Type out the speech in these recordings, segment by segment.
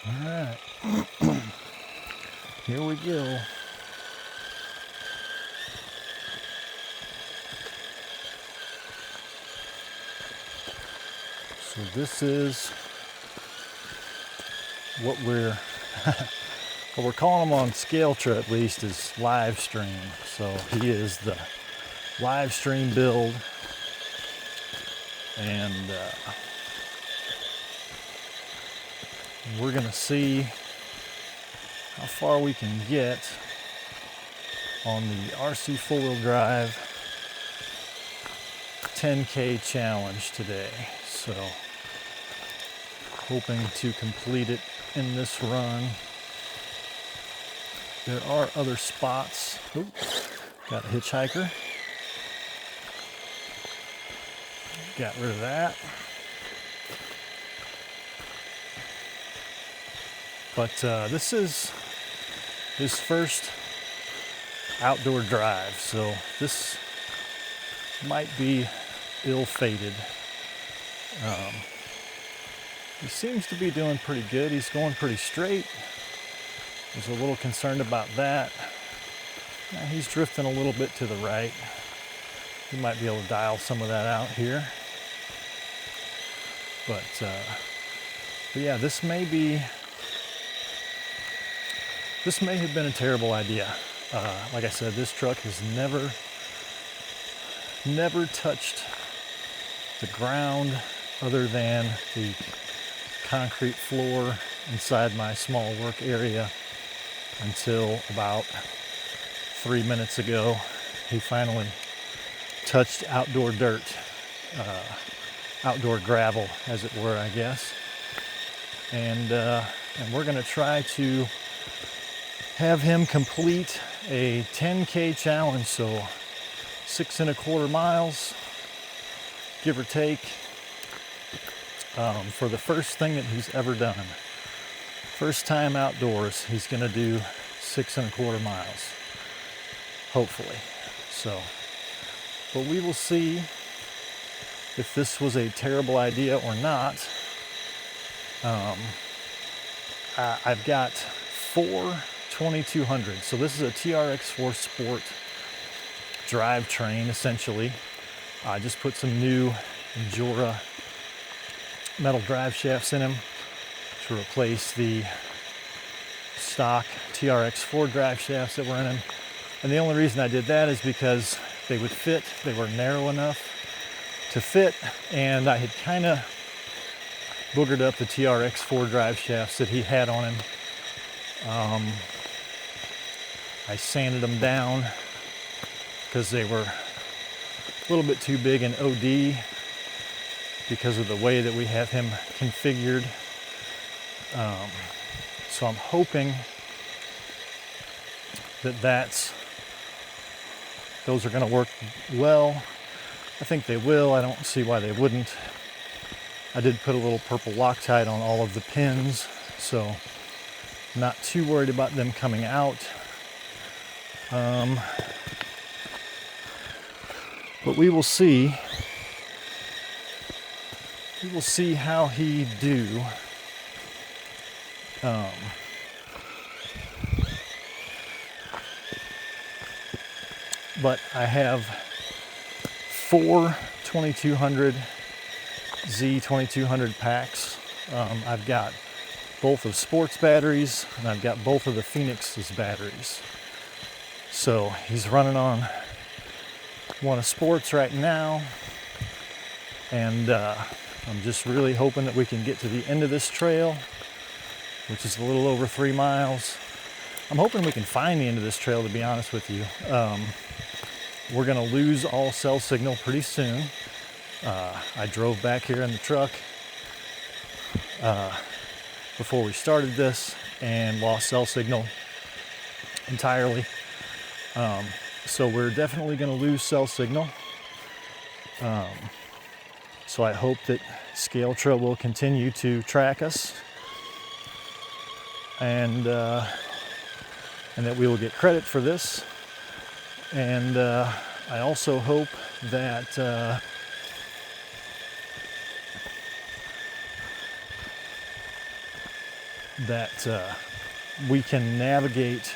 All right, here we go. So this is what we're calling him on Scaletra, at least, is live stream. So he is the live stream build, and we're gonna see how far we can get on the RC4WD drive 10K challenge today. So hoping to complete it in this run. There are other spots. Oop, got a hitchhiker. Got rid of that. But this is his first outdoor drive, so this might be ill-fated. He seems to be doing pretty good. He's going pretty straight. I was a little concerned about that. Now he's drifting a little bit to the right. We might be able to dial some of that out here. But yeah, this may have been a terrible idea. Like I said, this truck has never touched the ground other than the concrete floor inside my small work area until about 3 minutes ago. He finally touched outdoor dirt, outdoor gravel, as it were, I guess. And we're gonna try to have him complete a 10K challenge, so 6.25 miles, give or take, for the first thing that he's ever done. First time outdoors, he's gonna do 6.25 miles, hopefully. So, but we will see if this was a terrible idea or not. I've got 4 2200s. So this is a TRX4 Sport drivetrain, essentially. I just put some new Jura metal drive shafts in them to replace the stock TRX4 drive shafts that were in them. And the only reason I did that is because they would fit. They were narrow enough to fit, and I had kind of boogered up the TRX4 drive shafts that he had on him. I sanded them down because they were a little bit too big in OD because of the way that we have him configured. So I'm hoping that those are going to work well. I think they will. I don't see why they wouldn't. I did put a little purple Loctite on all of the pins, so I'm not too worried about them coming out. But we will see. We will see how he do. But I have 4 2200 Z2200 packs. I've got both of Sport's batteries, and I've got both of the Phoenix's batteries. So he's running on one of Sport's right now, and I'm just really hoping that we can get to the end of this trail, which is a little over 3 miles. I'm hoping we can find the end of this trail, to be honest with you. We're gonna lose all cell signal pretty soon. I drove back here in the truck before we started this and lost cell signal entirely. So we're definitely gonna lose cell signal. So I hope that Scaletra will continue to track us, and that we will get credit for this. And I also hope that that we can navigate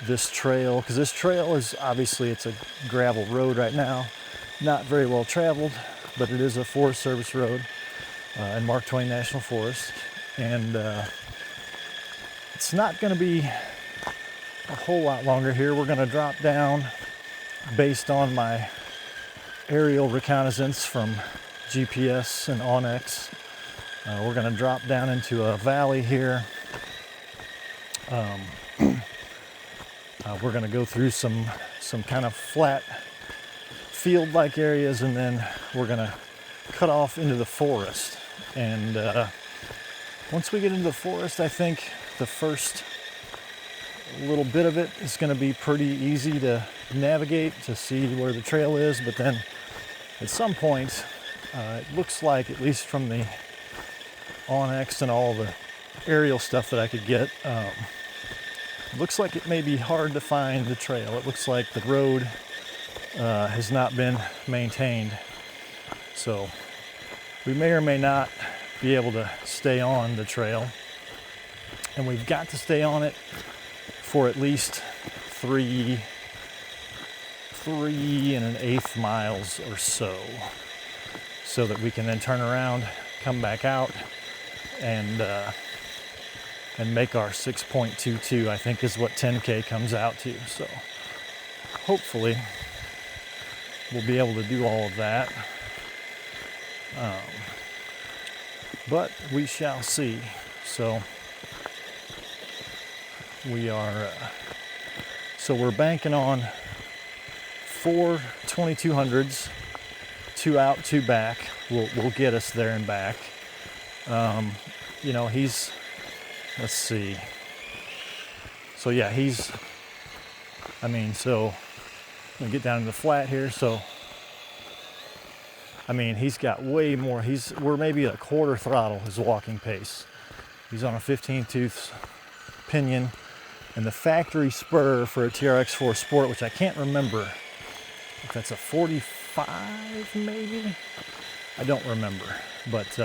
this trail, because this trail is obviously, it's a gravel road right now, not very well traveled, but it is a Forest Service road in Mark Twain National Forest, and it's not going to be a whole lot longer here. We're going to drop down based on my aerial reconnaissance from GPS and Onyx. We're going to drop down into a valley here. We're going to go through some kind of flat field-like areas, and then we're going to cut off into the forest. And once we get into the forest, I think the first little bit of it is going to be pretty easy to navigate, to see where the trail is. But then at some point, it looks like, at least from the Onyx and all the aerial stuff that I could get, it looks like it may be hard to find the trail. It looks like the road has not been maintained. So we may or may not be able to stay on the trail. And we've got to stay on it for at least 3 1/8 miles or so that we can then turn around, come back out, and make our 6.22, I think is what 10K comes out to. So hopefully we'll be able to do all of that. But we shall see. So we are, we're banking on 4 2200s, 2 out, 2 back. Will get us there and back. You know, let's see. So yeah, I'm gonna get down to the flat here. So, I mean, he's got way more. We're maybe a quarter throttle his walking pace. He's on a 15-tooth pinion, and the factory spur for a TRX4 Sport, which I can't remember if that's a 45 maybe. I don't remember, but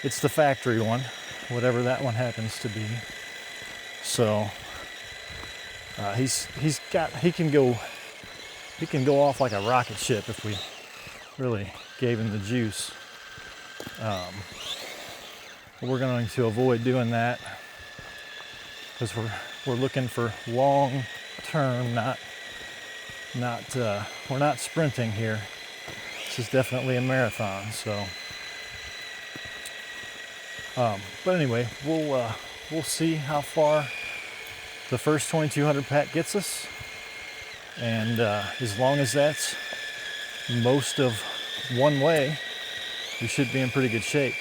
it's the factory one, whatever that one happens to be. So he can go off like a rocket ship if we really gave him the juice. We're going to avoid doing that because we're looking for long term, we're not sprinting here. This is definitely a marathon. So but anyway, we'll see how far the first 2200 pack gets us, and as long as that's most of one way, we should be in pretty good shape.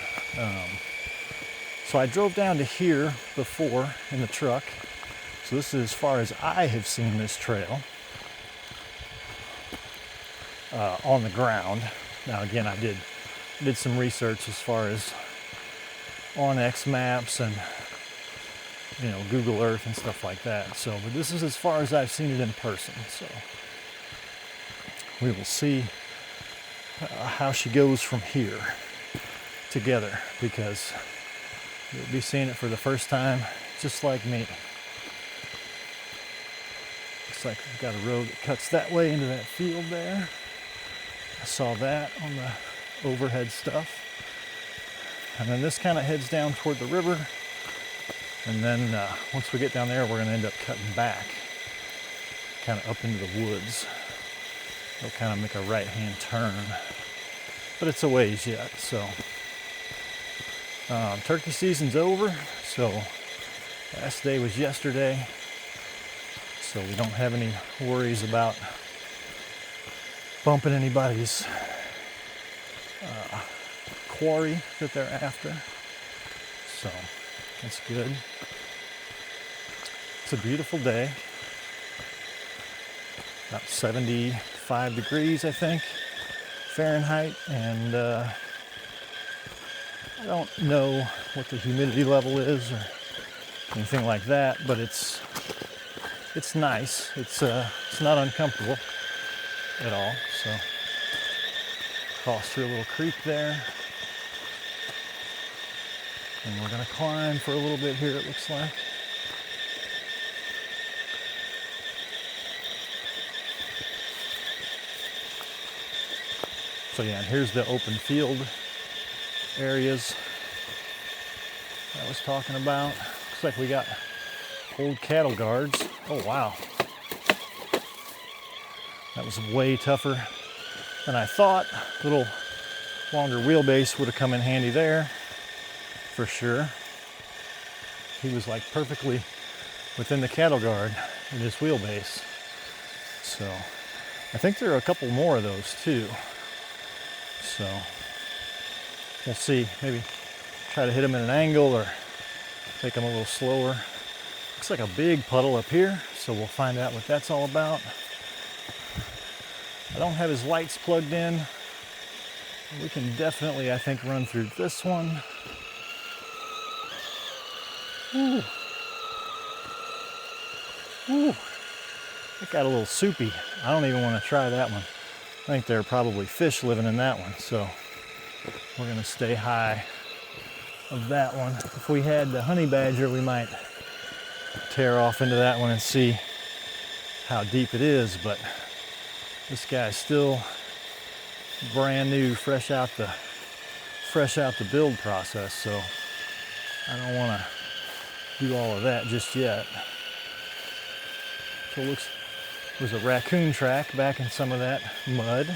So I drove down to here before in the truck, so this is as far as I have seen this trail on the ground. Now again, I did some research as far as Onyx maps and Google Earth and stuff like that. So, but this is as far as I've seen it in person. So we will see how she goes from here together, because you'll be seeing it for the first time, just like me. Looks like we've got a road that cuts that way into that field there. I saw that on the overhead stuff. And then this kind of heads down toward the river. And then once we get down there, we're going to end up cutting back, kind of up into the woods. It'll kind of make a right-hand turn. But it's a ways yet, so. Turkey season's over, so last day was yesterday. So we don't have any worries about bumping anybody's quarry that they're after. So that's good. It's a beautiful day. About 75 degrees, I think, Fahrenheit, and I don't know what the humidity level is or anything like that, but it's nice. It's not uncomfortable at all. So cross through a little creek there. And we're gonna climb for a little bit here, it looks like. So yeah, and here's the open field areas I was talking about. Looks like we got old cattle guards. Oh wow. That was way tougher than I thought. A little longer wheelbase would have come in handy there, for sure. He was like perfectly within the cattle guard in his wheelbase. So I think there are a couple more of those too. So we'll see, maybe try to hit him at an angle or take him a little slower. Looks like a big puddle up here, so we'll find out what that's all about. I don't have his lights plugged in. We can definitely, I think, run through this one. Ooh. Ooh. It got a little soupy. I don't even want to try that one. I think there are probably fish living in that one, so we're gonna stay high of that one. If we had the honey badger, we might tear off into that one and see how deep it is, but this guy's still brand new, fresh out the build process, so I don't want to do all of that just yet. So it looks there's a raccoon track back in some of that mud.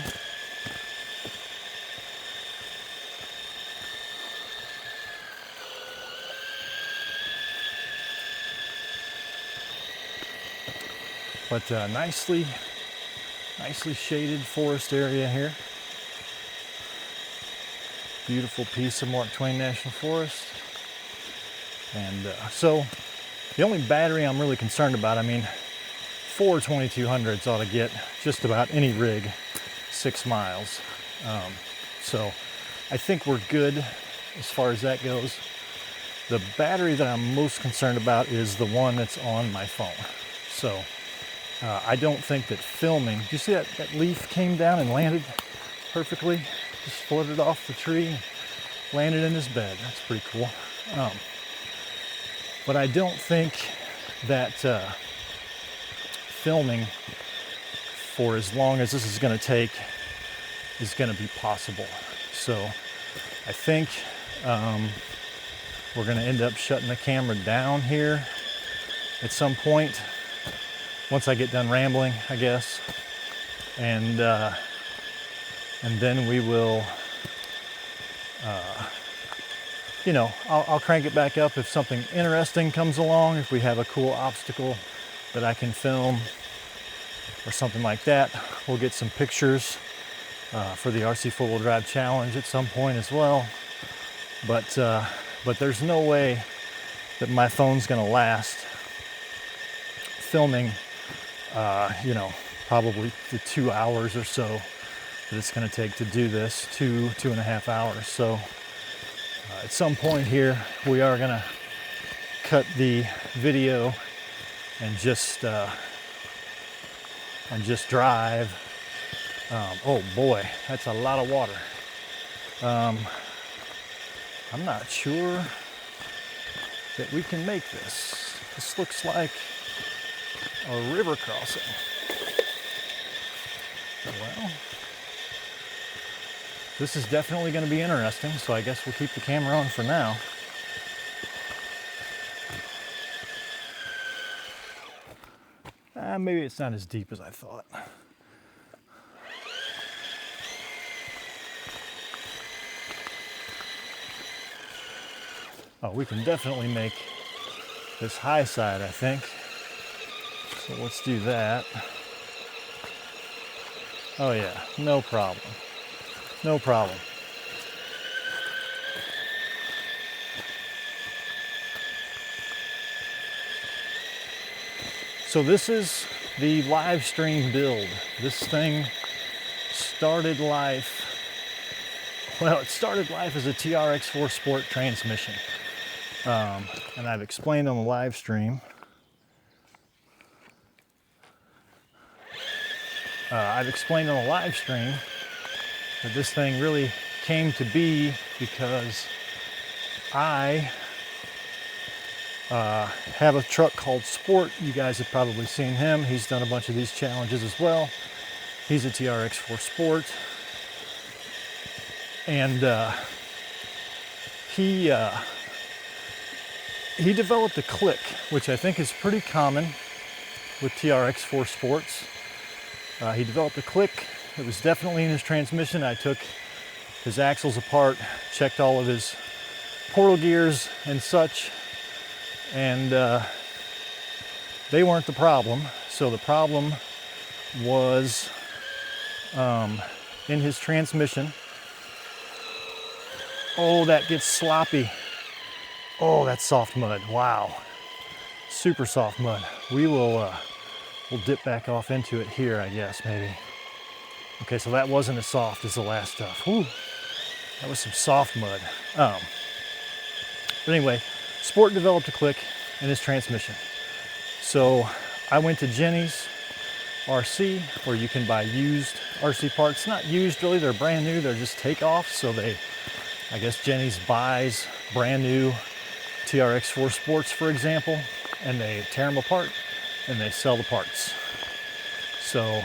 But nicely shaded forest area here. Beautiful piece of Mark Twain National Forest. And so the only battery I'm really concerned about, I mean, 4 2200s ought to get just about any rig 6 miles. So I think we're good as far as that goes. The battery that I'm most concerned about is the one that's on my phone. So I don't think that filming, do you see that leaf came down and landed perfectly? Just floated off the tree, landed in his bed. That's pretty cool. But I don't think that filming for as long as this is going to take is going to be possible. So I think we're going to end up shutting the camera down here at some point once I get done rambling, I guess, and then we will you know, I'll crank it back up if something interesting comes along, if we have a cool obstacle that I can film or something like that. We'll get some pictures for the RC4WD Drive Challenge at some point as well. But there's no way that my phone's gonna last filming, you know, probably the 2 hours or so that it's gonna take to do this, 2.5 hours. So at some point here, we are gonna cut the video and just drive. Oh boy, that's a lot of water. I'm not sure that we can make this. This looks like a river crossing. Well, this is definitely going to be interesting, so I guess we'll keep the camera on for now. Maybe it's not as deep as I thought. Oh, we can definitely make this high side, I think. So let's do that. Oh yeah, no problem. No problem. So this is the live stream build. This thing started life, well, it started life as a TRX4 Sport transmission. And I've explained on the live stream. I've explained on the live stream that this thing really came to be because I have a truck called Sport. You guys have probably seen him. He's done a bunch of these challenges as well. He's a TRX4 Sport. And he developed a click, which I think is pretty common with TRX4 Sports. He developed a click. It was definitely in his transmission. I took his axles apart, checked all of his portal gears and such, and they weren't the problem. So the problem was in his transmission. Oh, that gets sloppy. Oh, that's soft mud. Wow. Super soft mud. We'll dip back off into it here, I guess, maybe. Okay, so that wasn't as soft as the last stuff. Whew, that was some soft mud. But anyway, Sport developed a click in his transmission. So I went to Jenny's RC, where you can buy used RC parts. Not used really, they're brand new, they're just takeoffs. So I guess Jenny's buys brand new TRX4 Sports, for example, and they tear them apart and they sell the parts. So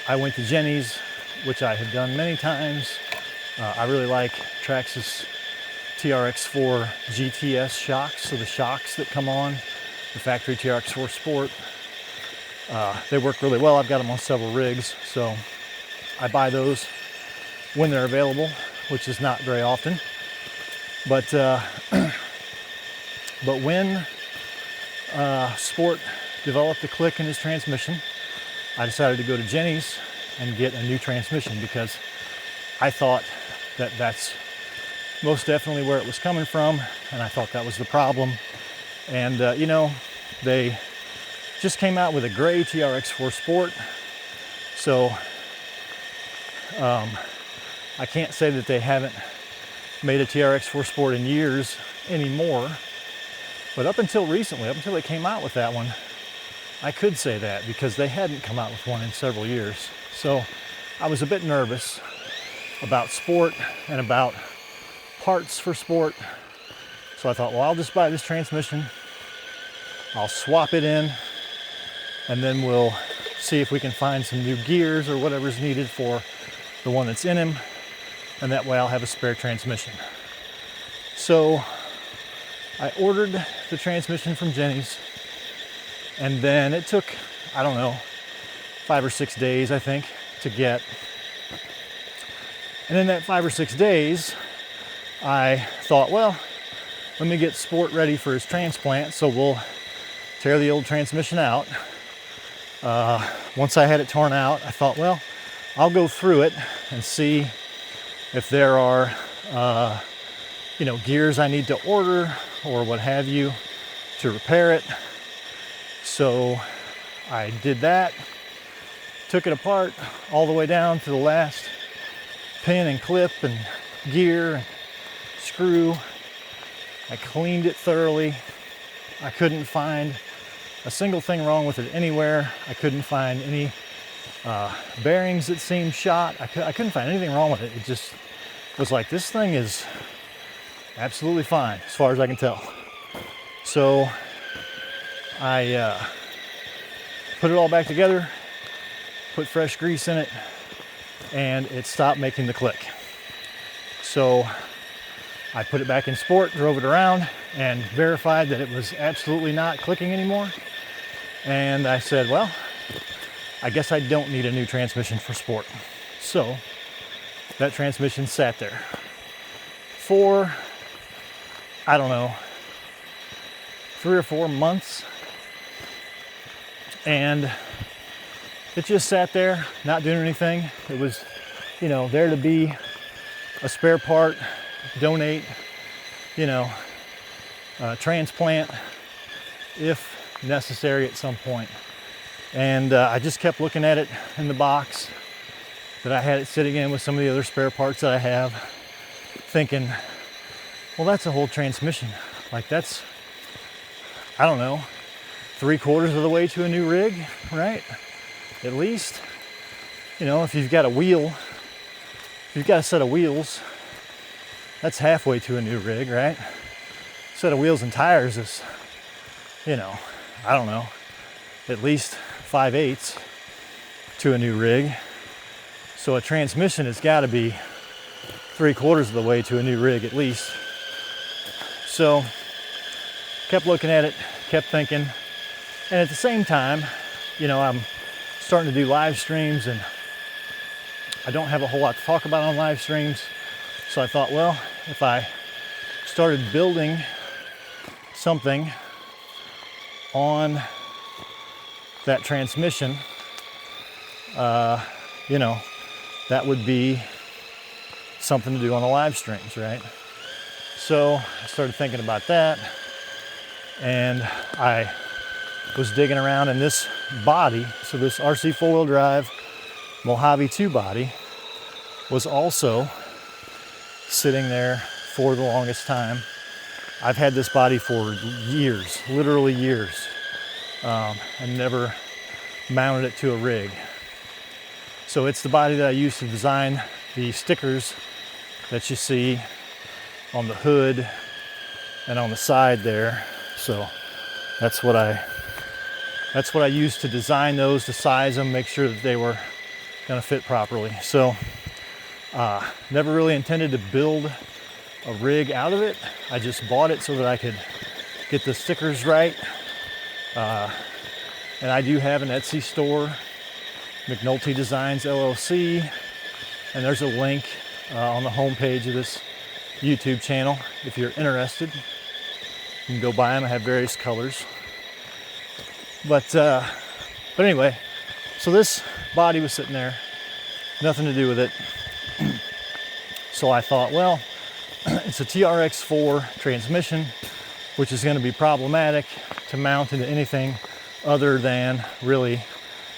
I went to Jenny's, which I have done many times. I really like Traxxas TRX4 GTS shocks. So the shocks that come on the factory TRX4 Sport, they work really well. I've got them on several rigs, so I buy those when they're available, which is not very often. But when Sport developed a click in his transmission, I decided to go to Jenny's and get a new transmission, because I thought that that's most definitely where it was coming from, and I thought that was the problem. And you know, they just came out with a gray TRX4 Sport, so I can't say that they haven't made a TRX4 Sport in years anymore, but up until recently, up until they came out with that one, I could say that, because they hadn't come out with one in several years. So I was a bit nervous about Sport and about parts for Sport. So I thought, well, I'll just buy this transmission, I'll swap it in, and then we'll see if we can find some new gears or whatever's needed for the one that's in him, and that way I'll have a spare transmission. So I ordered the transmission from Jenny's, and then it took, I don't know, 5 or 6 days, I think, to get. And in that 5 or 6 days, I thought, well, let me get Sport ready for his transplant, so we'll tear the old transmission out. Once I had it torn out, I thought, well, I'll go through it and see if there are, you know, gears I need to order or what have you to repair it. So I did that, took it apart all the way down to the last pin and clip and gear and screw. I cleaned it thoroughly. I couldn't find a single thing wrong with it anywhere. I couldn't find any bearings that seemed shot. I couldn't find anything wrong with it. It just was like, this thing is absolutely fine as far as I can tell. So I put it all back together, put fresh grease in it, and it stopped making the click. So I put it back in Sport, drove it around, and verified that it was absolutely not clicking anymore. And I said, well, I guess I don't need a new transmission for Sport. So that transmission sat there for, I don't know, 3 or 4 months. And it just sat there, not doing anything. It was, you know, there to be a spare part, donate, you know, transplant if necessary at some point. And I just kept looking at it in the box that I had it sitting in with some of the other spare parts that I have, thinking, well, that's a whole transmission. Like, that's, I don't know, 3/4 of the way to a new rig, right? At least. You know, if you've got a wheel, if you've got a set of wheels That's halfway to a new rig, right? Set of wheels and tires is, you know, I don't know, at least 5/8 to a new rig. So a transmission has got to be 3/4 of the way to a new rig at least. So kept looking at it, kept thinking, and at the same time, you know, I'm starting to do live streams and I don't have a whole lot to talk about on live streams. So I thought, well, if I started building something on that transmission, you know, that would be something to do on the live streams, right? So I started thinking about that, and I was digging around in this body. So this RC 4-wheel drive Mojave 2 body was also sitting there for the longest time. I've had this body for years, literally years, and never mounted it to a rig. So it's the body that I used to design the stickers that you see on the hood and on the side there. So that's what I used to design those, to size them, make sure that they were going to fit properly. So never really intended to build a rig out of it. I just bought it so that I could get the stickers right. And I do have an Etsy store, McNulty Designs LLC, and there's a link on the homepage of this YouTube channel. If you're interested, you can go buy them. I have various colors. But anyway, so this body was sitting there, nothing to do with it. So I thought, well, it's a TRX4 transmission, which is going to be problematic to mount into anything other than really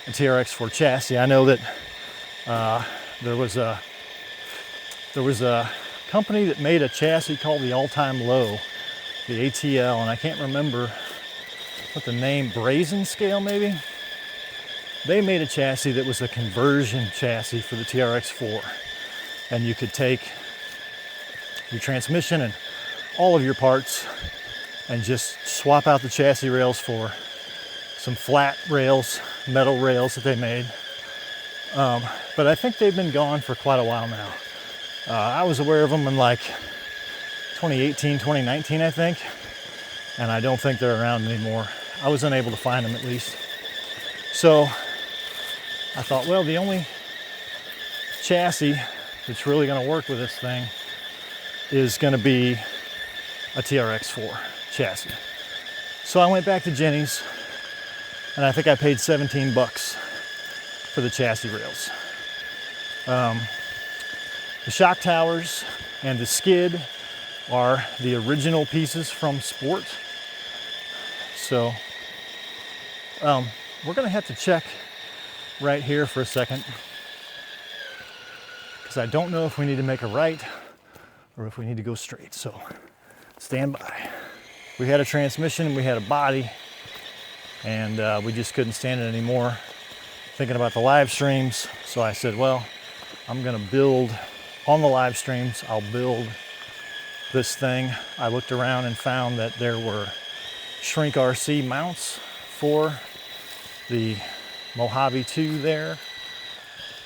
a TRX4 chassis. I know that there was a company that made a chassis called the All-Time Low, the ATL, and I can't remember what the name, Brazen Scale maybe? They made a chassis that was a conversion chassis for the TRX4, and you could take your transmission and all of your parts and just swap out the chassis rails for some flat rails, metal rails that they made. But I think they've been gone for quite a while now. I was aware of them in like 2018, 2019, I think, and I don't think they're around anymore. I was unable to find them, at least. So I thought, well, the only chassis that's really going to work with this thing is going to be a TRX4 chassis. So I went back to Jenny's, and I think I paid 17 bucks for the chassis rails. The shock towers and the skid are the original pieces from Sport. So we're going to have to check right here for a second, because I don't know if we need to make a right or if we need to go straight. So stand by. We had a transmission, we had a body, and we just couldn't stand it anymore. Thinking about the live streams, so I said, well, I'm gonna build on the live streams. I'll build this thing. I looked around and found that there were shrink RC mounts for the Mojave 2 there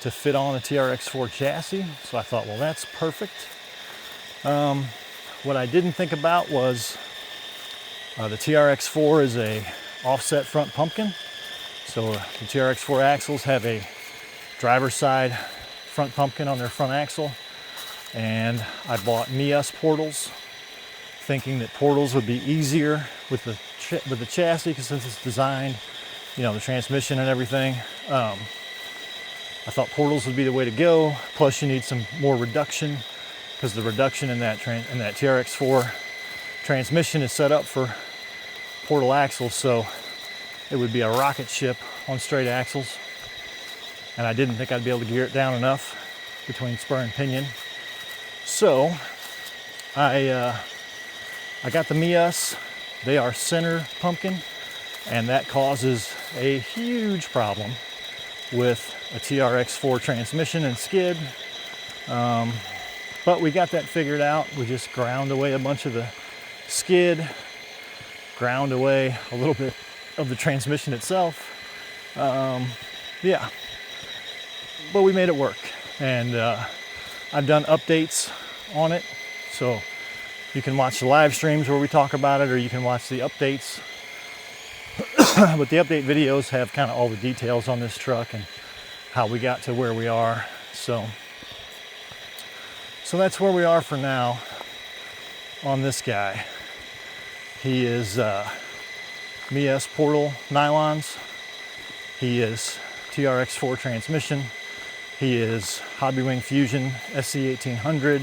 to fit on a TRX4 chassis. So I thought, well, that's perfect. What I didn't think about was the TRX4 is a offset front pumpkin. So the TRX4 axles have a driver's side front pumpkin on their front axle. And I bought MIUS portals, thinking that portals would be easier with the chassis, because since it's designed, you know, the transmission and everything. I thought portals would be the way to go. Plus, you need some more reduction, because the reduction in that TRX4 transmission is set up for portal axles, so it would be a rocket ship on straight axles. And I didn't think I'd be able to gear it down enough between spur and pinion. So I got the MIUS. They are center pumpkin, and that causes a huge problem with a TRX4 transmission and skid. But we got that figured out. We just ground away a bunch of the skid, ground away a little bit of the transmission itself. Yeah, but we made it work. And I've done updates on it. So you can watch the live streams where we talk about it, or you can watch the updates. But the update videos have kind of all the details on this truck and how we got to where we are. So that's where we are for now on this guy. He is Mias Portal nylons. He is TRX4 transmission. He is Hobbywing Fusion SC1800.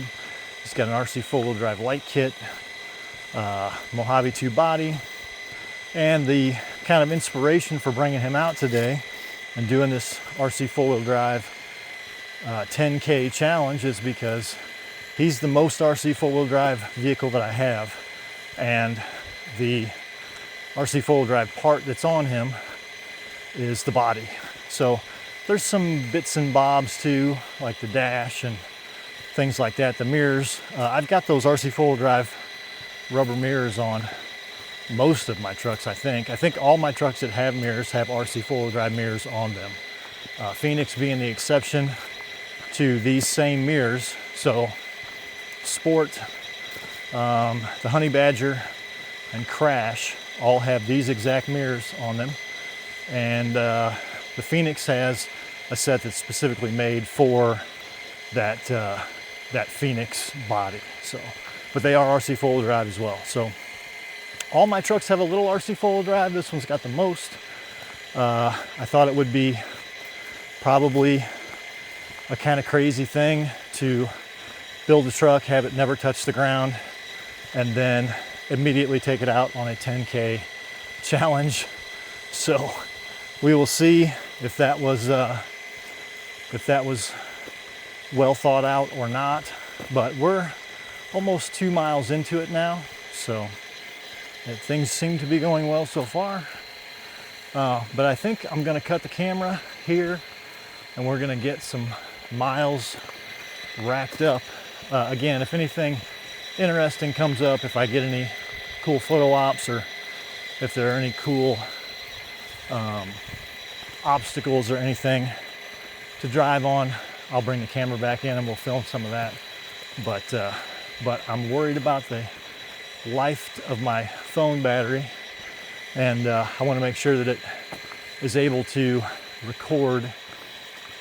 He's got an RC four-wheel drive light kit, Mojave 2 body. And the kind of inspiration for bringing him out today and doing this RC four-wheel drive 10K challenge is because he's the most RC four-wheel drive vehicle that I have. And the RC four-wheel drive part that's on him is the body. So there's some bits and bobs too, like the dash and things like that. The mirrors, I've got those RC four-wheel drive rubber mirrors on most of my trucks, I think. I think all my trucks that have mirrors have RC four-wheel drive mirrors on them. Phoenix being the exception to these same mirrors. So Sport, the Honey Badger, and Crash all have these exact mirrors on them. And the Phoenix has a set that's specifically made for that Phoenix body. So, but they are RC four-wheel drive as well. So all my trucks have a little RC four-wheel drive. This one's got the most. I thought it would be probably a kind of crazy thing to build a truck, have it never touch the ground, and then immediately take it out on a 10K challenge. So we will see if that was well thought out or not. But we're almost 2 miles into it now, so things seem to be going well so far. But I think I'm going to cut the camera here, and we're going to get some miles racked up. Again, if anything interesting comes up, if I get any cool photo ops, or if there are any cool obstacles or anything to drive on, I'll bring the camera back in and we'll film some of that. But I'm worried about the life of my phone battery, and I want to make sure that it is able to record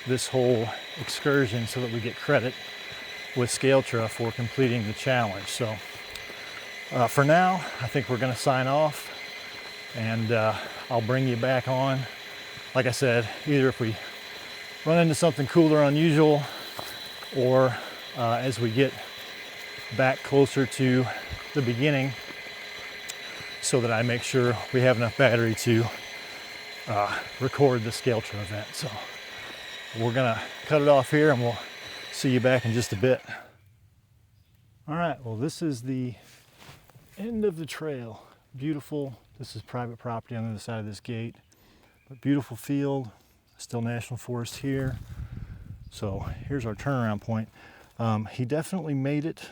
this whole excursion so that we get credit with Scaletra for completing the challenge. So for now, I think we're going to sign off, and I'll bring you back on. Like I said, either if we run into something cool or unusual, or as we get back closer to the beginning, so that I make sure we have enough battery to record the Scaletra event. So we're gonna cut it off here, and we'll see you back in just a bit. All right, well, this is the end of the trail. Beautiful. This is private property on the other side of this gate, but beautiful field, still national forest here. So here's our turnaround point. He definitely made it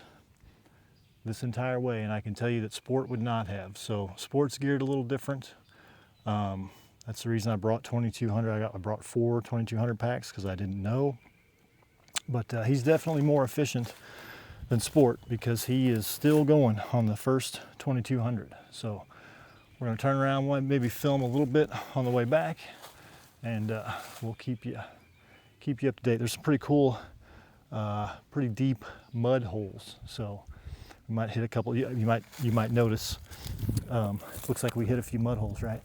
this entire way, and I can tell you that Sport would not have. So Sport's geared a little different. That's the reason I brought 2200. I brought 4 2200 packs because I didn't know. But he's definitely more efficient than Sport because he is still going on the first 2200. So we're going to turn around, maybe film a little bit on the way back, and we'll keep you up to date. There's some pretty cool, pretty deep mud holes. So we might hit a couple. You might notice. Looks like we hit a few mud holes, right?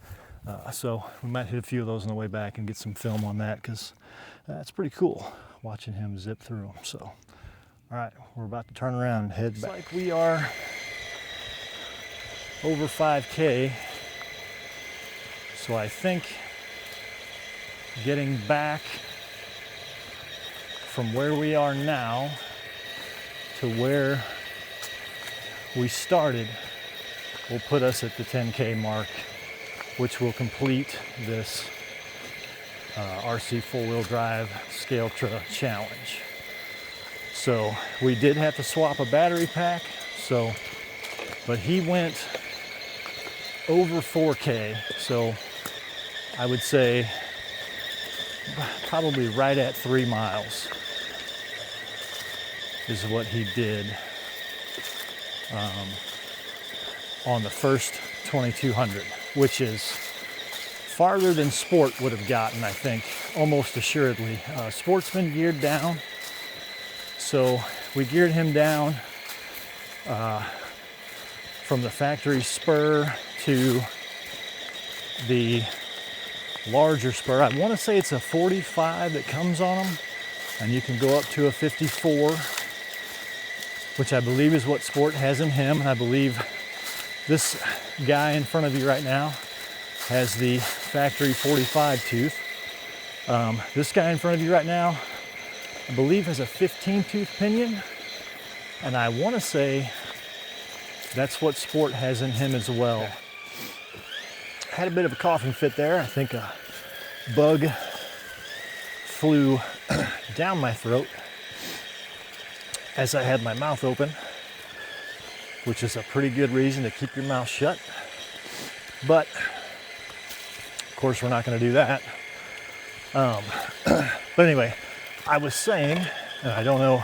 So we might hit a few of those on the way back and get some film on that, because it's pretty cool watching him zip through them. So, all right, we're about to turn around and head back. Like we are over 5K, so I think getting back from where we are now to where we started will put us at the 10K mark, which will complete this RC four-wheel drive Scaletra challenge. So we did have to swap a battery pack. So, but he went over 4K. So I would say probably right at 3 miles is what he did on the first 2200, which is farther than Sport would have gotten, I think, almost assuredly. Sport's been geared down, so we geared him down from the factory spur to the larger spur. I want to say it's a 45 that comes on them, and you can go up to a 54, which I believe is what Sport has in him. And I believe this guy in front of you right now has the factory 45 tooth. This guy in front of you right now, I believe, has a 15 tooth pinion, and I want to say that's what Sport has in him as well. Had a bit of a coughing fit there. I think a bug flew down my throat as I had my mouth open, which is a pretty good reason to keep your mouth shut. But of course, we're not going to do that. But anyway, I was saying, and I don't know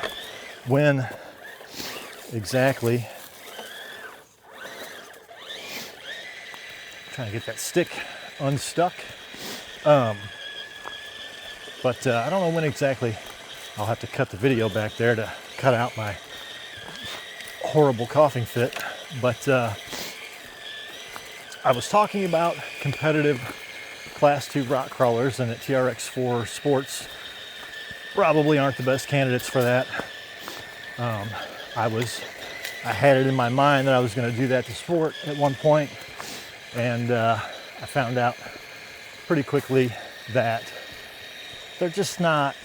when exactly, trying to get that stick unstuck. But I don't know when exactly. I'll have to cut the video back there to cut out my horrible coughing fit. But I was talking about competitive Class 2 rock crawlers, and that TRX4 Sports probably aren't the best candidates for that. I had it in my mind that I was going to do that to Sport at one point, and I found out pretty quickly that they're just not,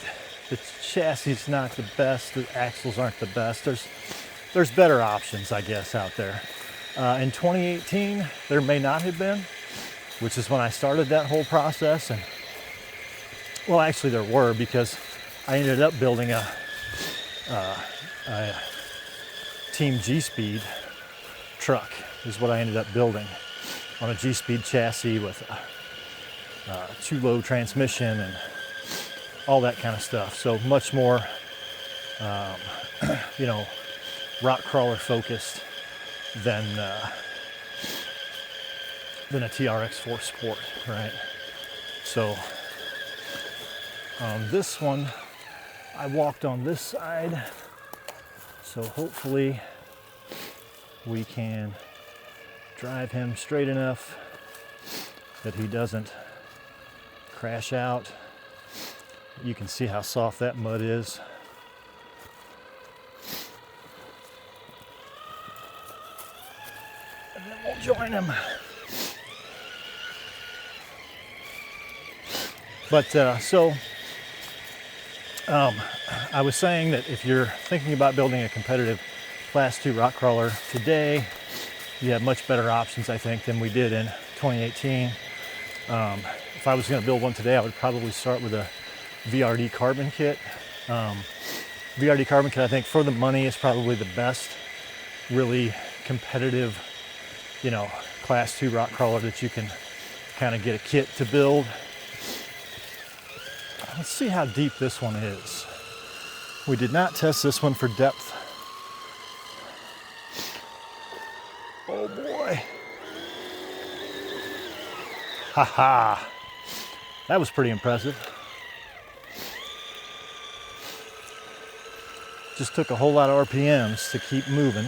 the chassis is not the best, the axles aren't the best. There's better options, I guess, out there. In 2018, there may not have been, which is when I started that whole process. And well, actually there were, because I ended up building a Team G-Speed truck is what I ended up building, on a G-Speed chassis with a two-low transmission and all that kind of stuff. So much more, rock crawler focused than a TRX4 Sport, right? So this one, I walked on this side, so hopefully we can drive him straight enough that he doesn't crash out. You can see how soft that mud is. And then we'll join him. But I was saying that if you're thinking about building a competitive Class 2 rock crawler today, you have much better options, I think, than we did in 2018. If I was going to build one today, I would probably start with a VRD carbon kit. VRD carbon kit, I think, for the money is probably the best really competitive, Class 2 rock crawler that you can kind of get a kit to build. Let's see how deep this one is. We did not test this one for depth. Oh boy. Haha. That was pretty impressive. Just took a whole lot of RPMs to keep moving.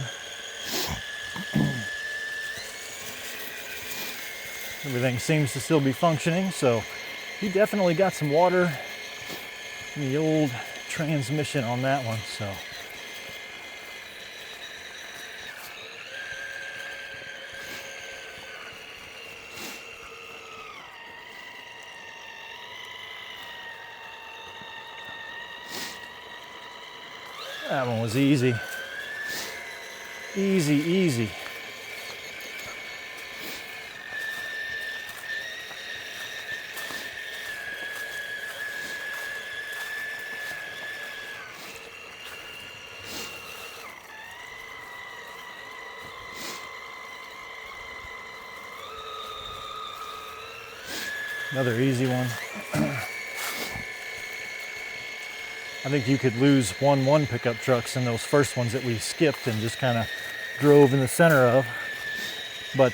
Everything seems to still be functioning, so he definitely got some water in the old transmission on that one, so. That one was easy. Easy, easy. Another easy one. I think you could lose 1 pickup trucks in those first ones that we skipped and just kind of drove in the center of. But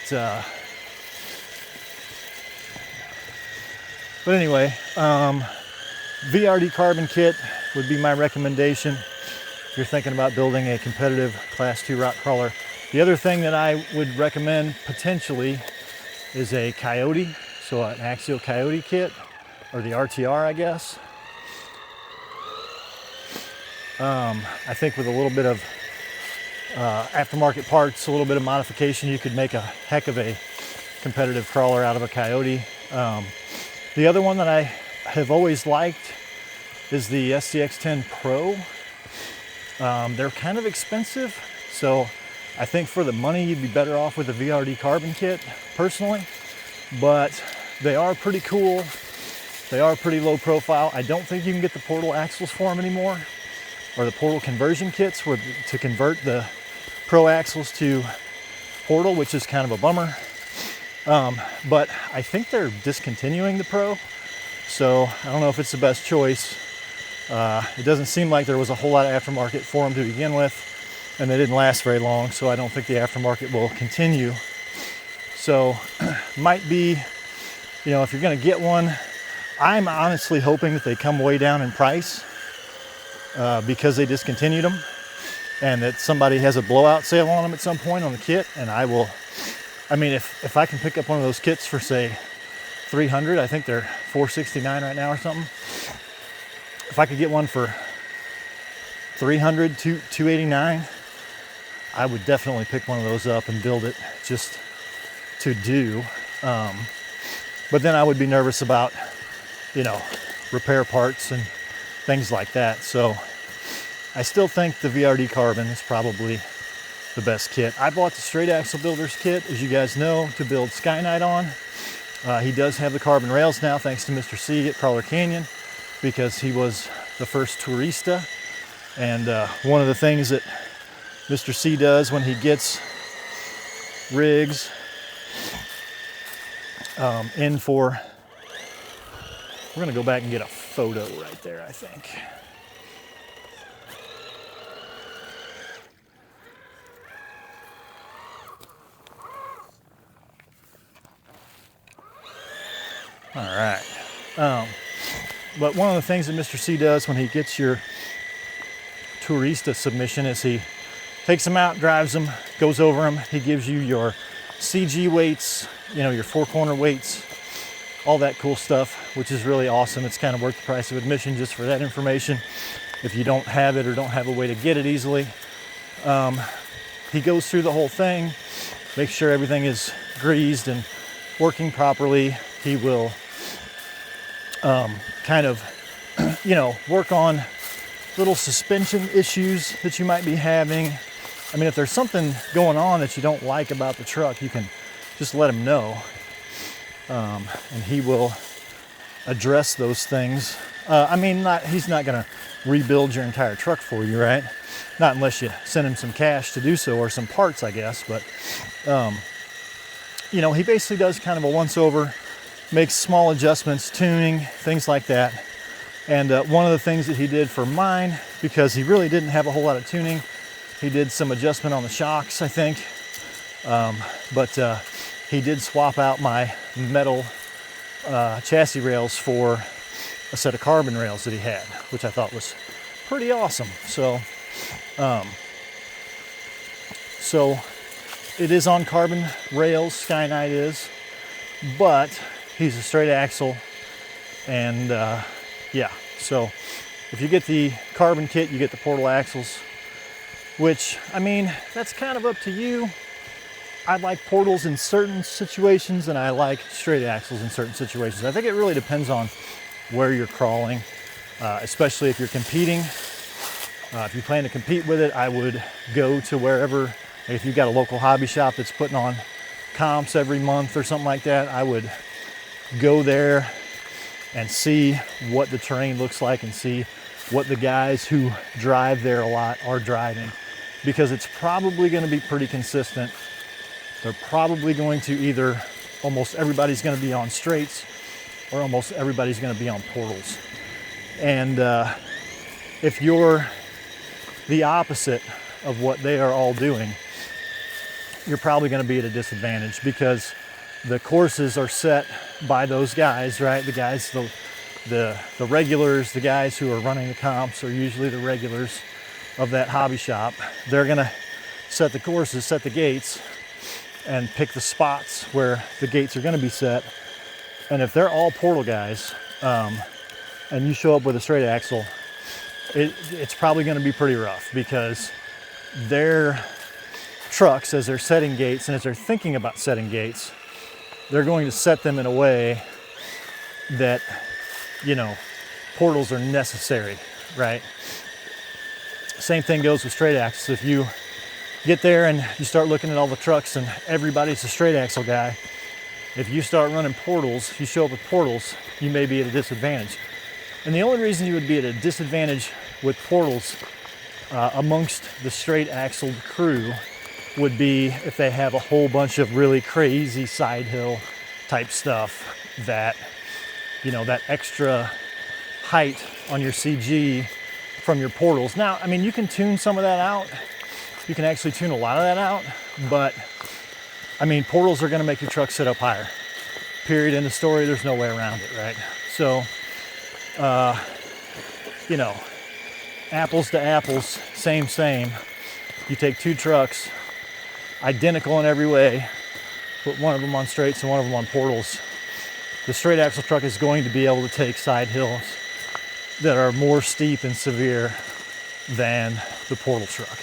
anyway, VRD carbon kit would be my recommendation if you're thinking about building a competitive Class 2 rock crawler. The other thing that I would recommend potentially is a Coyote, so an axial Coyote kit, or the RTR, I guess. I think with a little bit of aftermarket parts, a little bit of modification, you could make a heck of a competitive crawler out of a Coyote. The other one that I have always liked is the SCX10 Pro. They're kind of expensive, so I think for the money you'd be better off with a VRD carbon kit, personally. But they are pretty cool. They are pretty low profile. I don't think you can get the portal axles for them anymore, or the portal conversion kits to convert the Pro axles to portal, which is kind of a bummer. But I think they're discontinuing the Pro, so I don't know if it's the best choice. It doesn't seem like there was a whole lot of aftermarket for them to begin with, and they didn't last very long, so I don't think the aftermarket will continue. So might be, you know, if you're going to get one, I'm honestly hoping that they come way down in price because they discontinued them, and that somebody has a blowout sale on them at some point on the kit, and I mean, if I can pick up one of those kits for, say, $300, I think they're $469 right now or something. If I could get one for $300, $289, I would definitely pick one of those up and build it just to do. But then I would be nervous about, you know, repair parts and things like that. So I still think the VRD carbon is probably the best kit. I bought the straight axle builder's kit, as you guys know, to build Skyknight on. He does have the carbon rails now, thanks to Mr. C at Crawler Canyon, because he was the first tourista. And one of the things that Mr. C does when he gets rigs in for, we're gonna go back and get a photo right there, I think. All right. But one of the things that Mr. C does when he gets your tourista submission is he takes them out, drives them, goes over them. He gives you your CG weights, you know, your four corner weights, all that cool stuff, which is really awesome. It's kind of worth the price of admission just for that information if you don't have it or don't have a way to get it easily. He goes through the whole thing, makes sure everything is greased and working properly. He will kind of, you know, work on little suspension issues that you might be having. I mean, if there's something going on that you don't like about the truck, you can just let him know, and he will address those things. I mean, he's not gonna rebuild your entire truck for you, right? Not unless you send him some cash to do so, or some parts, I guess. But you know, he basically does kind of a once over, makes small adjustments, tuning, things like that. And one of the things that he did for mine, because he really didn't have a whole lot of tuning, he did some adjustment on the shocks, I think. But he did swap out my metal chassis rails for a set of carbon rails that he had, which I thought was pretty awesome. So it is on carbon rails, Skyknight is, but he's a straight axle. And yeah, so if you get the carbon kit, you get the portal axles, which, I mean, that's kind of up to you. I like portals in certain situations, and I like straight axles in certain situations. I think it really depends on where you're crawling, especially if you're competing. If you plan to compete with it, I would go to wherever, if you've got a local hobby shop that's putting on comps every month or something like that, I would go there and see what the terrain looks like and see what the guys who drive there a lot are driving, because it's probably going to be pretty consistent. They're probably going to almost everybody's going to be on straights, or almost everybody's going to be on portals. And if you're the opposite of what they are all doing, you're probably going to be at a disadvantage, because the courses are set by those guys, right? The guys, the regulars, the guys who are running the comps are usually the regulars of that hobby shop. They're going to set the courses, set the gates, and pick the spots where the gates are going to be set. And if they're all portal guys, and you show up with a straight axle, it's probably going to be pretty rough, because their trucks, as they're setting gates and as they're thinking about setting gates, they're going to set them in a way that, you know, portals are necessary, right? Same thing goes with straight axles. If you get there and you start looking at all the trucks and everybody's a straight axle guy, if you start running portals, you show up with portals, you may be at a disadvantage. And the only reason you would be at a disadvantage with portals amongst the straight axled crew would be if they have a whole bunch of really crazy side hill type stuff that, you know, that extra height on your CG from your portals. Now, I mean, you can tune some of that out. You can actually tune a lot of that out, but I mean, portals are going to make your truck sit up higher. Period. End of story. There's no way around it, right? So, you know, apples to apples, same. You take two trucks, identical in every way, put one of them on straights and one of them on portals. The straight axle truck is going to be able to take side hills that are more steep and severe than the portal truck.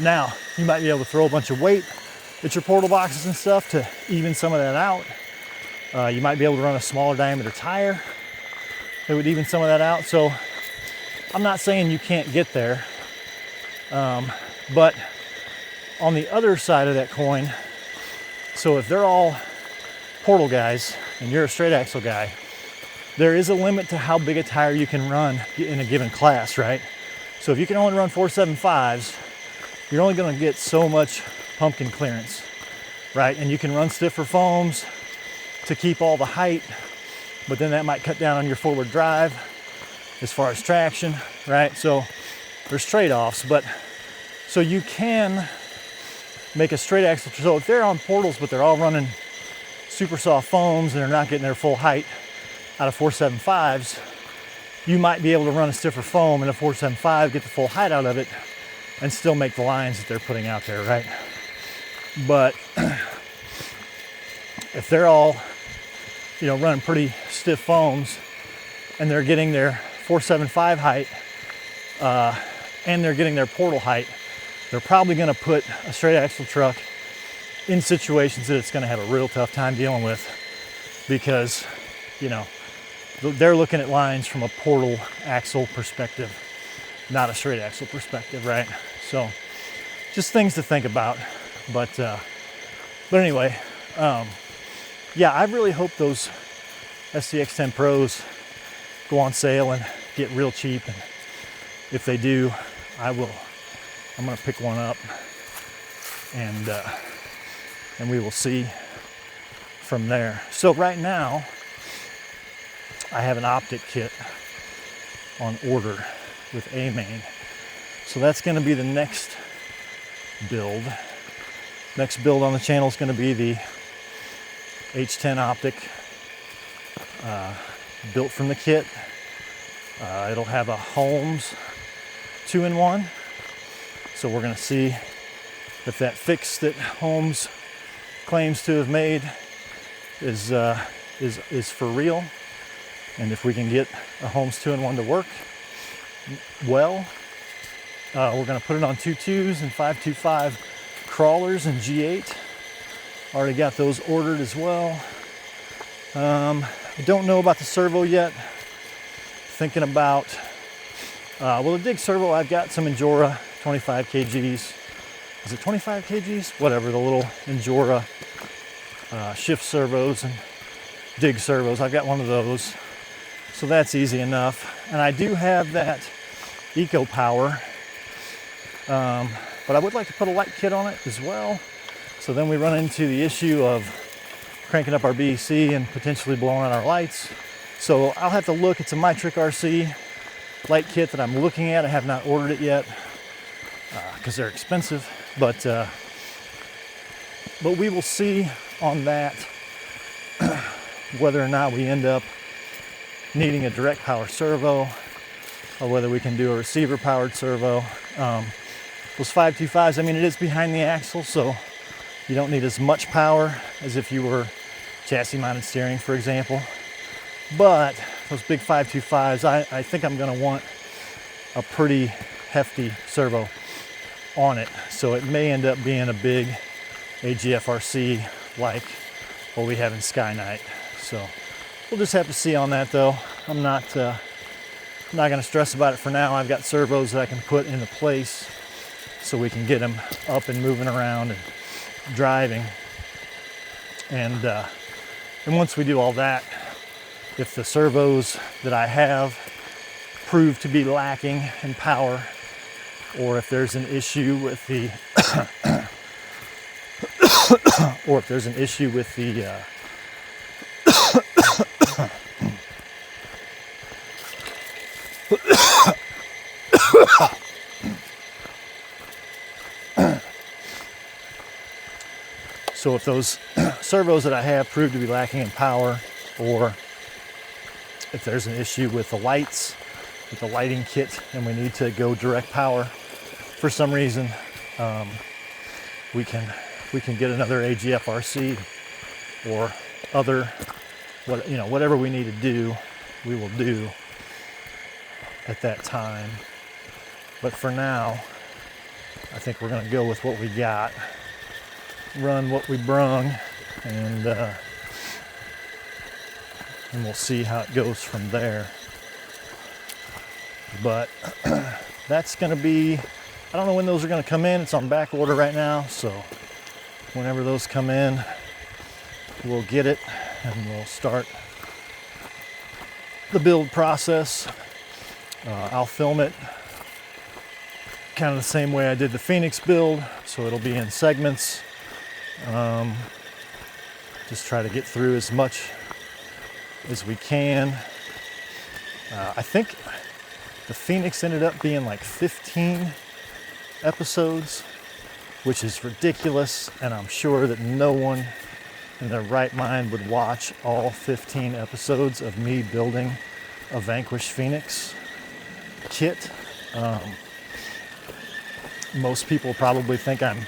Now, you might be able to throw a bunch of weight at your portal boxes and stuff to even some of that out. You might be able to run a smaller diameter tire that would even some of that out. So I'm not saying you can't get there, but on the other side of that coin, so if they're all portal guys and you're a straight axle guy, there is a limit to how big a tire you can run in a given class, right? So if you can only run 475s, you're only going to get so much pumpkin clearance, right? And you can run stiffer foams to keep all the height, but then that might cut down on your forward drive as far as traction, right? So there's trade-offs, but so you can make a straight axle. So if they're on portals, but they're all running super soft foams and they're not getting their full height out of 475s, you might be able to run a stiffer foam in a 475, get the full height out of it, and still make the lines that they're putting out there, right? But if they're all, you know, running pretty stiff foams and they're getting their 475 height and they're getting their portal height, they're probably going to put a straight axle truck in situations that it's going to have a real tough time dealing with, because, you know, they're looking at lines from a portal axle perspective, not a straight axle perspective, right? So just things to think about. But anyway, yeah, I really hope those SCX10 Pros go on sale and get real cheap. And if they do, I'm gonna pick one up, and we will see from there. So right now, I have an optic kit on order with A-Main. So that's going to be the next build. Next build on the channel is going to be the H10 optic, built from the kit. It'll have a Holmes 2-in-1. So we're going to see if that fix that Holmes claims to have made is for real, and if we can get a Holmes 2-in-1 to work well. We're going to put it on 2.2s and 5.25 crawlers and G8. Already got those ordered as well. I don't know about the servo yet. Thinking about, well, the dig servo, I've got some Injora 25 kgs. Is it 25 kgs? Whatever, the little Injora shift servos and dig servos. I've got one of those. So that's easy enough. And I do have that Eco Power, but I would like to put a light kit on it as well. So then we run into the issue of cranking up our BEC and potentially blowing out our lights. So I'll have to look. It's a My Trick RC light kit that I'm looking at. I have not ordered it yet because they're expensive, but we will see on that whether or not we end up needing a direct power servo or whether we can do a receiver powered servo. Those 525s, I mean, it is behind the axle, so you don't need as much power as if you were chassis mounted steering, for example. But those big 525s, I think I'm gonna want a pretty hefty servo on it. So it may end up being a big AGFRC like what we have in Skynight. So we'll just have to see on that though. I'm not gonna stress about it for now. I've got servos that I can put into place so we can get them up and moving around and driving. And once we do all that, if the servos that I have prove to be lacking in power, or if there's an issue with the or if there's an issue with the so if those servos that I have prove to be lacking in power, or if there's an issue with the lights, with the lighting kit, and we need to go direct power for some reason, we can get another AGFRC or other, whatever we need to do, we will do at that time. But for now, I think we're gonna go with what we got, run what we brung, and we'll see how it goes from there. But that's gonna be, I don't know when those are gonna come in. It's on back order right now, so whenever those come in, we'll get it and we'll start the build process. I'll film it kind of the same way I did the Phoenix build, so it'll be in segments. Just try to get through as much as we can. I think the Phoenix ended up being like 15 episodes, which is ridiculous, and I'm sure that no one in their right mind would watch all 15 episodes of me building a Vanquish Phoenix kit. Most people probably think I'm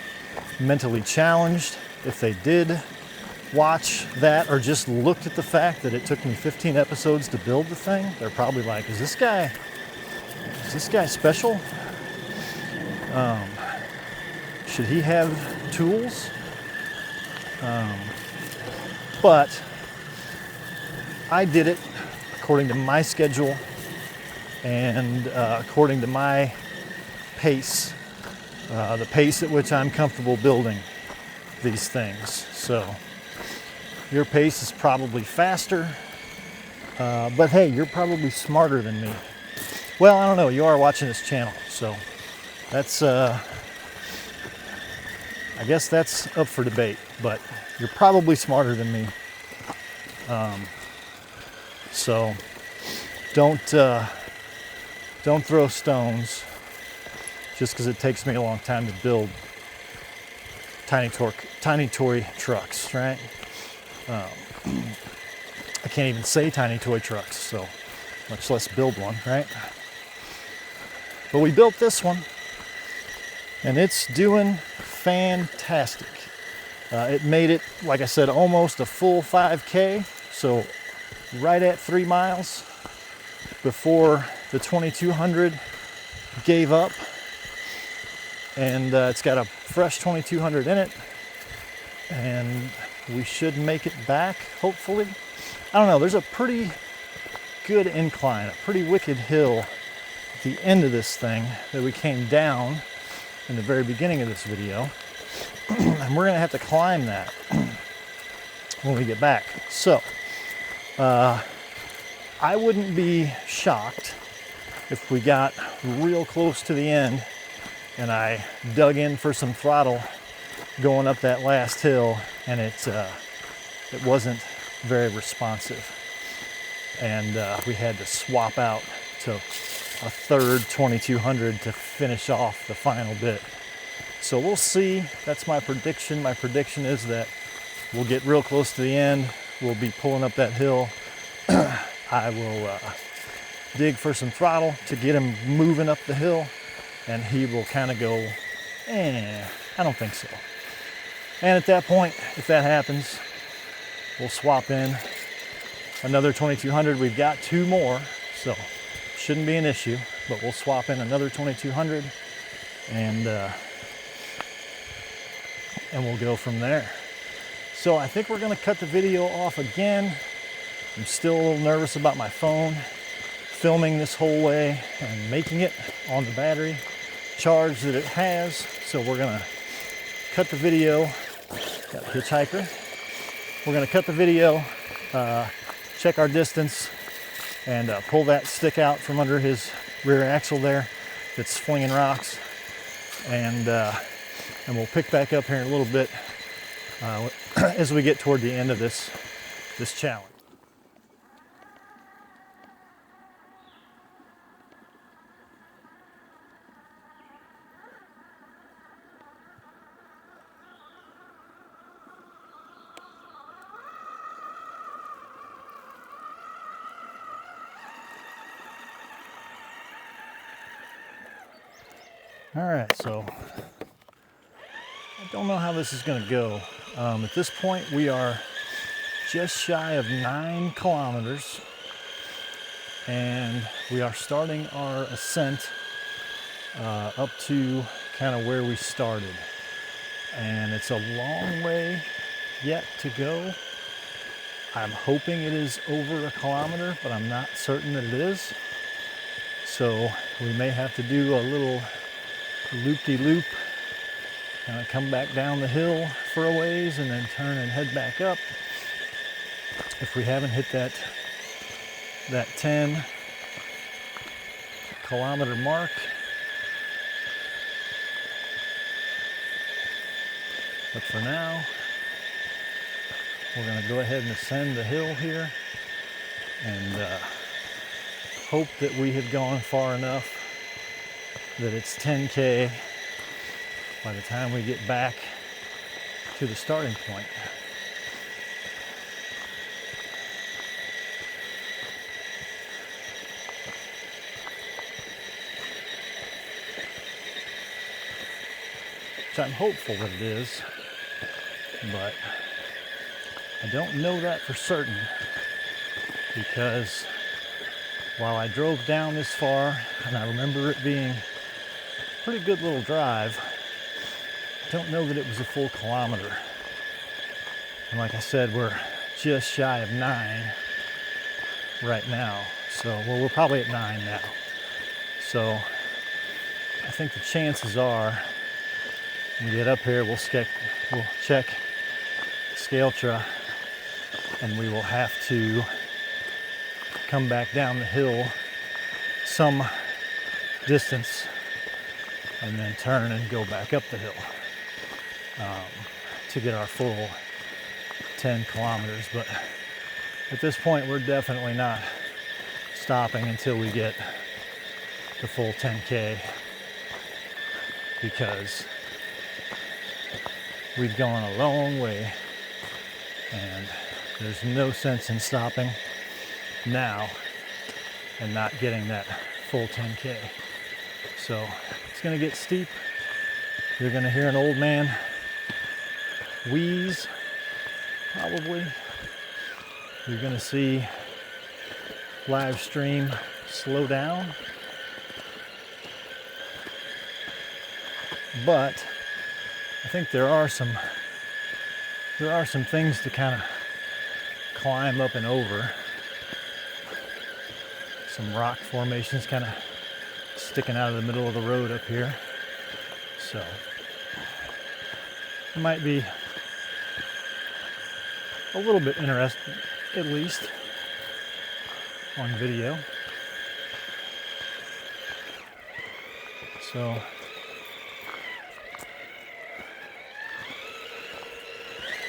mentally challenged. If they did watch that or just looked at the fact that it took me 15 episodes to build the thing, they're probably like, is this guy special? Should he have tools? But I did it according to my schedule and according to my pace, the pace at which I'm comfortable building these things. So your pace is probably faster, but hey, you're probably smarter than me. Well, I don't know, you are watching this channel, so that's, I guess that's up for debate, but you're probably smarter than me. So don't throw stones just because it takes me a long time to build tiny toy trucks, right? I can't even say tiny toy trucks, so much less build one, right? But we built this one, and it's doing fantastic. It made it, like I said, almost a full 5K, so right at 3 miles before the 2200 gave up. And it's got a fresh 2200 in it, and we should make it back, hopefully. I don't know, there's a pretty good incline, a pretty wicked hill at the end of this thing that we came down in the very beginning of this video. And we're gonna have to climb that when we get back. So, I wouldn't be shocked if we got real close to the end and I dug in for some throttle going up that last hill, and it it wasn't very responsive. And we had to swap out to a third 2200 to finish off the final bit. So we'll see. That's my prediction. My prediction is that we'll get real close to the end. We'll be pulling up that hill. I will dig for some throttle to get him moving up the hill, and he will kind of go, I don't think so. And at that point, if that happens, we'll swap in another 2200. We've got 2 more, so shouldn't be an issue, but we'll swap in another 2200 and we'll go from there. So I think we're gonna cut the video off again. I'm still a little nervous about my phone filming this whole way and making it on the battery charge that it has. So we're gonna cut the video. Got a hitchhiker. We're gonna cut the video, check our distance, and pull that stick out from under his rear axle there that's flinging rocks. And we'll pick back up here in a little bit as we get toward the end of this challenge. All right, so I don't know how this is going to go. At this point, we are just shy of 9 kilometers, and we are starting our ascent up to kind of where we started. And it's a long way yet to go. I'm hoping it is over a kilometer, but I'm not certain that it is. So we may have to do a little loop-de-loop, kind of come back down the hill for a ways and then turn and head back up. If we haven't hit that 10 kilometer mark. But for now, we're going to go ahead and ascend the hill here and hope that we have gone far enough that it's 10K by the time we get back to the starting point. Which I'm hopeful that it is, but I don't know that for certain, because while I drove down this far and I remember it being pretty good little drive, I don't know that it was a full kilometer. And like I said, we're just shy of 9 right now. So, well, we're probably at 9 now. So I think the chances are when we get up here, we'll check Scaletra, and we will have to come back down the hill some distance and then turn and go back up the hill to get our full 10 kilometers. But at this point, we're definitely not stopping until we get the full 10K, because we've gone a long way and there's no sense in stopping now and not getting that full 10K. So it's going to get steep. You're going to hear an old man wheeze, probably. You're going to see live stream slow down. But I think there are some things to kind of climb up and over. Some rock formations kind of sticking out of the middle of the road up here. So it might be a little bit interesting, at least on video. So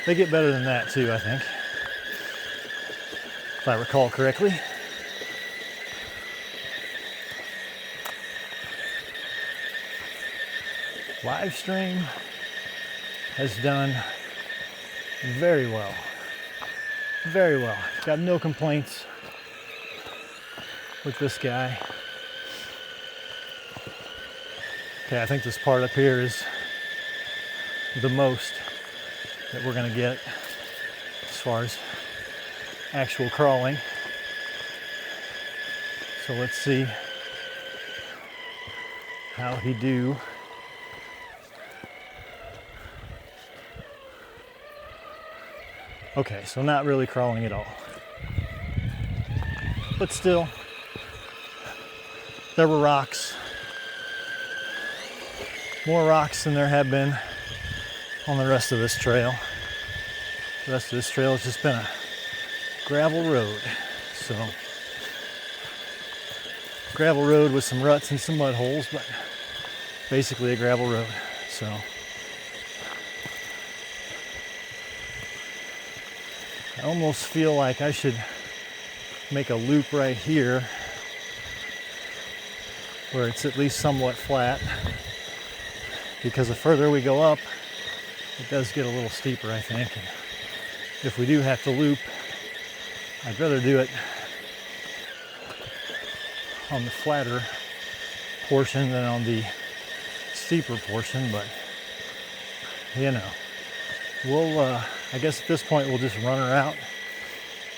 they get better than that too, I think. I recall correctly. Live stream has done very well. Very well. Got no complaints with this guy. Okay, I think this part up here is the most that we're gonna get as far as actual crawling. So let's see how he do. Okay, so not really crawling at all. But still, there were rocks. More rocks than there have been on the rest of this trail. The rest of this trail has just been a gravel road. So, gravel road with some ruts and some mud holes, but basically a gravel road. So, I almost feel like I should make a loop right here where it's at least somewhat flat, because the further we go up, it does get a little steeper, I think. And if we do have to loop, I'd rather do it on the flatter portion than on the steeper portion, but you know, we'll I guess at this point we'll just run her out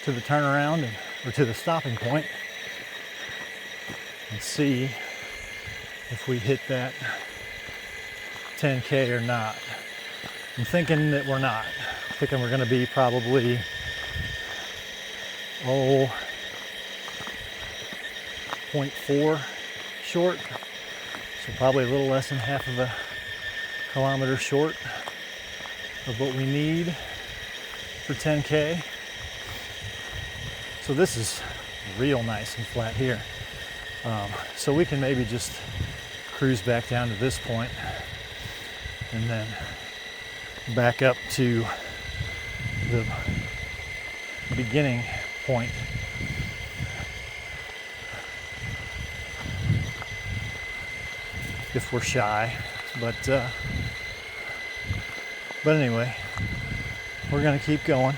to the turnaround or to the stopping point and see if we hit that 10K or not. I'm thinking that we're not. I'm thinking we're going to be probably 0.4 short, so probably a little less than half of a kilometer short of what we need for 10K. So this is real nice and flat here. So we can maybe just cruise back down to this point and then back up to the beginning point. If we're shy, but anyway, we're gonna keep going.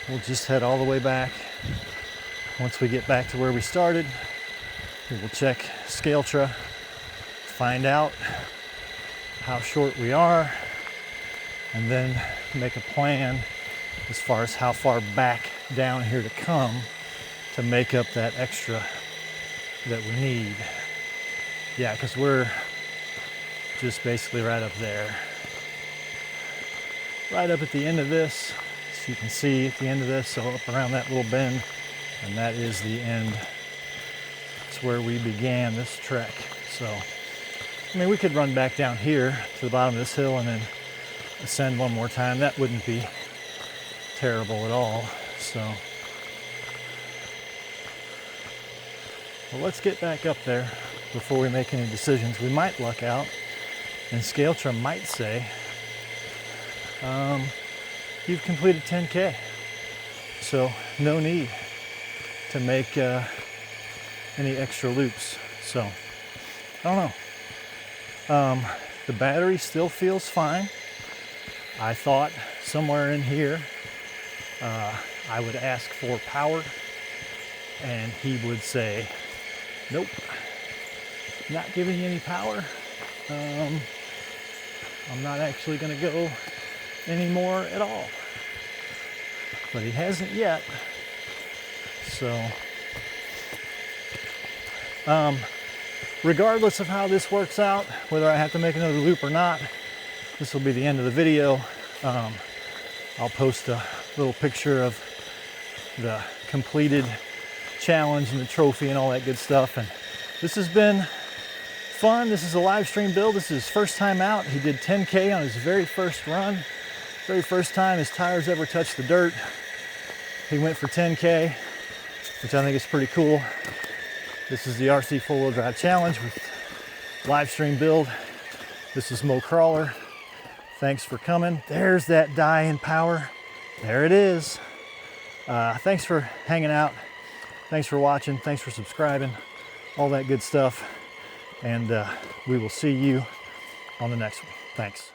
We'll just head all the way back. Once we get back to where we started, we will check Scaletra, find out how short we are, and then make a plan as far as how far back down here to come to make up that extra that we need. Yeah, because we're just basically right up there. Right up at the end of this, so you can see at the end of this, so up around that little bend, and that is the end. It's where we began this trek. So, I mean, we could run back down here to the bottom of this hill and then ascend one more time. That wouldn't be terrible at all. So, well, let's get back up there before we make any decisions. We might luck out, and Scaletra might say, you've completed 10K, so no need to make any extra loops. So, I don't know. The battery still feels fine. I thought somewhere in here I would ask for power, and he would say, nope, not giving you any power. I'm not actually going to go anymore at all. But he hasn't yet. So, regardless of how this works out, whether I have to make another loop or not, this will be the end of the video. I'll post a little picture of the completed challenge and the trophy and all that good stuff. And this has been fun. This is a live stream build. This is his first time out. He did 10K on his very first run. Very first time his tires ever touched the dirt. He went for 10K, which I think is pretty cool. This is the RC4WD challenge with live stream build. This is Mo Crawler. Thanks for coming. There's that die in power. There it is. Thanks for hanging out. Thanks for watching. Thanks for subscribing. All that good stuff. And we will see you on the next one. Thanks.